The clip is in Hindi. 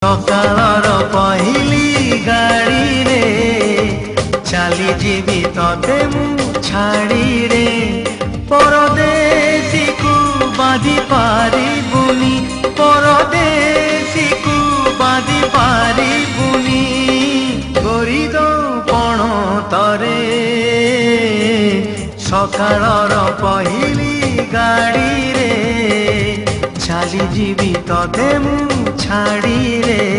सकाळर पहिली गाड़ी रे चली जीवी तते मु छाड़ी रे परदेसी को बांधी पारिबुनी परदेसी को बांधी पारिबुनी गोरी दो पण तरे सकाळर पहिली गाड़ी रे चली जीवी तते मु छाड़ी रे।